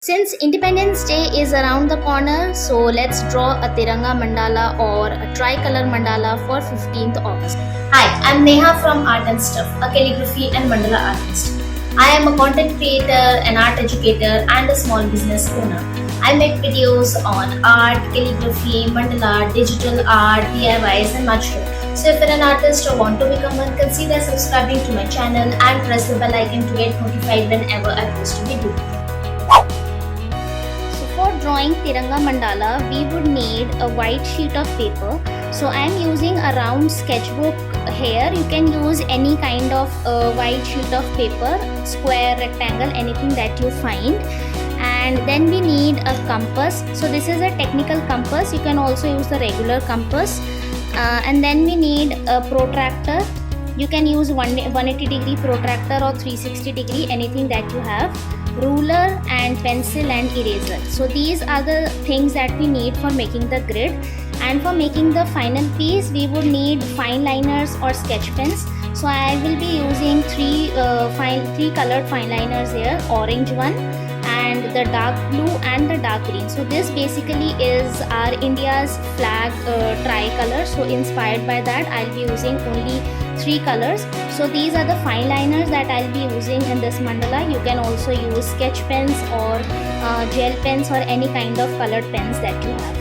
Since Independence Day is around the corner, so let's draw a Tiranga mandala or a tricolor mandala for 15th August. Hi, I'm Neha from Art and Stuff, a calligraphy and mandala artist. I am a content creator, an art educator, and a small business owner. I make videos on art, calligraphy, mandala, digital art, DIYs, and much more. So if you're an artist or want to become one, consider subscribing to my channel and press the bell icon to get notified whenever I post a video. So for drawing Tiranga mandala, we would need a white sheet of paper. So I am using a round sketchbook here. You can use any kind of white sheet of paper, square, rectangle, anything that you find. And then we need a compass. So this is a technical compass. You can also use the regular compass. And then we need a protractor. You can use 180-degree protractor or 360-degree, anything that you have. Ruler and pencil and eraser. So these are the things that we need for making the grid. And for making the final piece, we would need fine liners or sketch pens. So I will be using three colored fine liners here, orange one and the dark blue and the dark green. So this basically is our India's flag tricolor. So inspired by that, I'll be using only three colors. So these are the fine liners that I'll be using in this mandala. You can also use sketch pens or gel pens or any kind of colored pens that you have.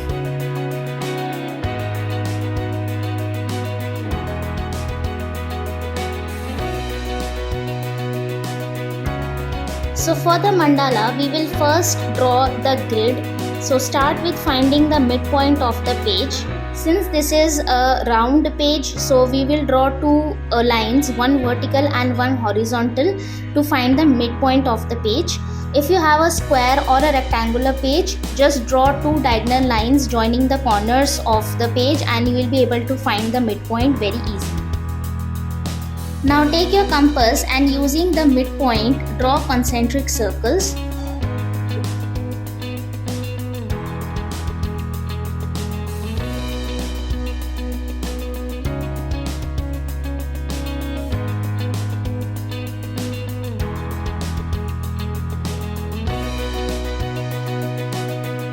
So for the mandala, we will first draw the grid. So start with finding the midpoint of the page. Since this is a round page, so we will draw two lines, one vertical and one horizontal, to find the midpoint of the page. If you have a square or a rectangular page, just draw two diagonal lines joining the corners of the page and you will be able to find the midpoint very easily. Now take your compass and using the midpoint, draw concentric circles.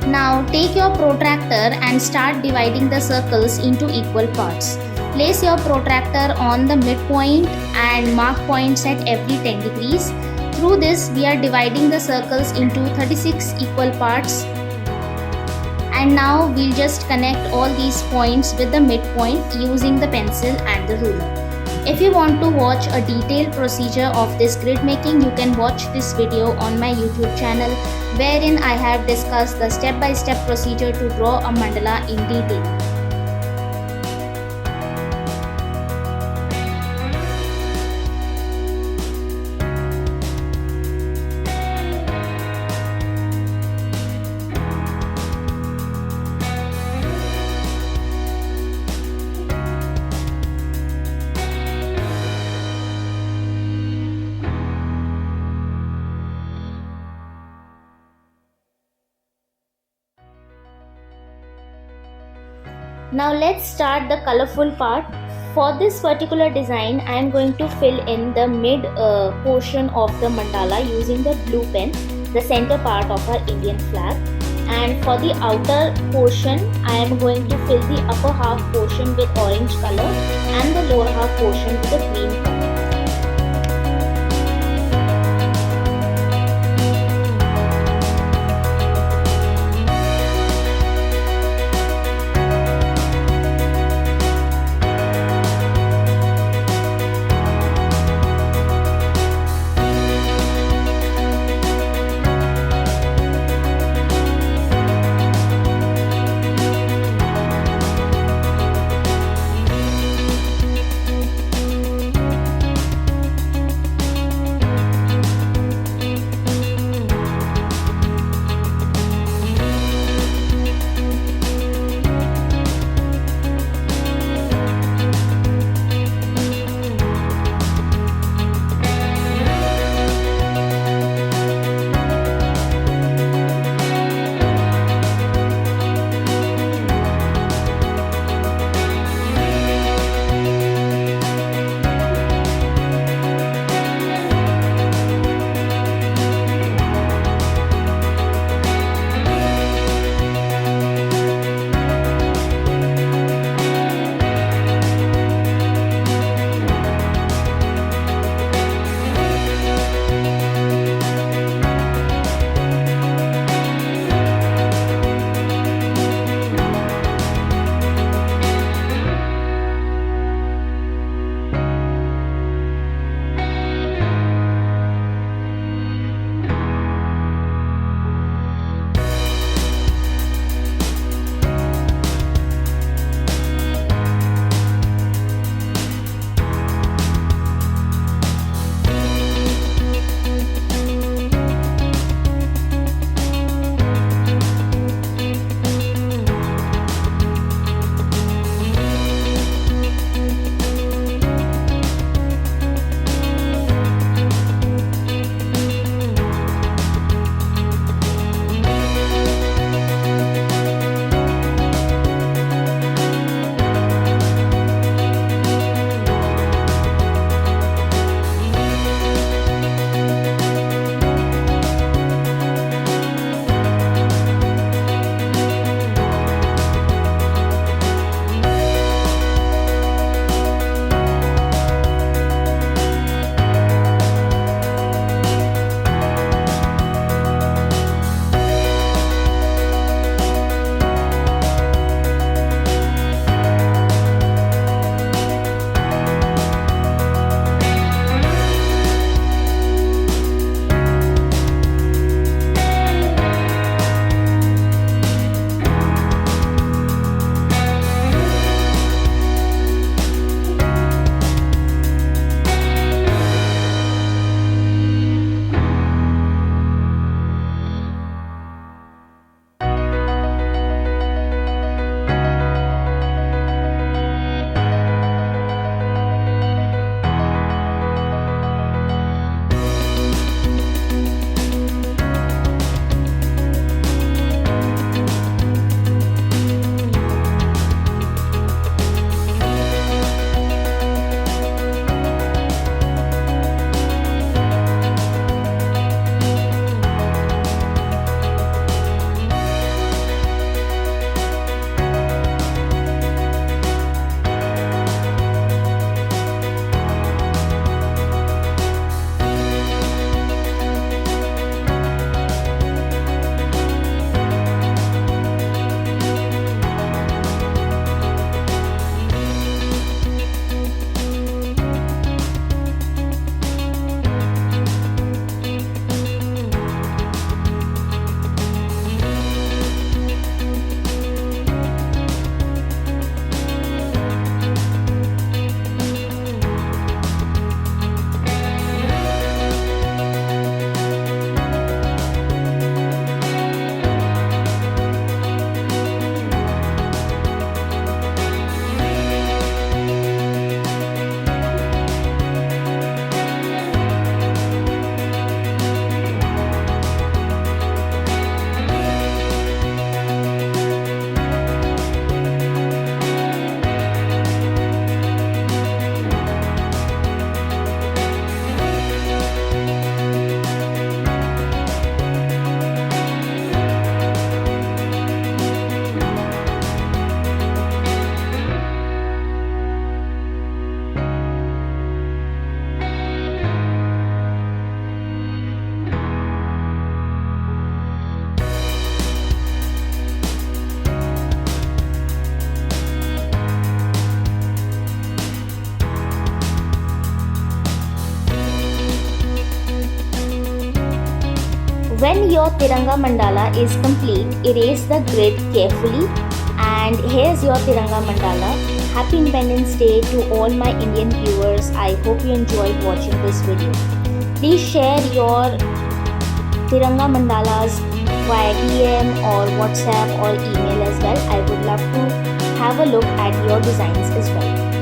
Now take your protractor and start dividing the circles into equal parts. Place your protractor on the midpoint and mark points at every 10 degrees. Through this, we are dividing the circles into 36 equal parts. And now we'll just connect all these points with the midpoint using the pencil and the ruler. If you want to watch a detailed procedure of this grid making, you can watch this video on my YouTube channel, wherein I have discussed the step-by-step procedure to draw a mandala in detail. Now let's start the colorful part. For this particular design, I am going to fill in the mid portion of the mandala using the blue pen, the center part of our Indian flag. And for the outer portion, I am going to fill the upper half portion with orange color and the lower half portion with the green color. When your Tiranga mandala is complete, erase the grid carefully. And here's your Tiranga mandala. Happy Independence Day to all my Indian viewers. I hope you enjoyed watching this video. Please share your Tiranga mandalas via DM or WhatsApp or email as well. I would love to have a look at your designs as well.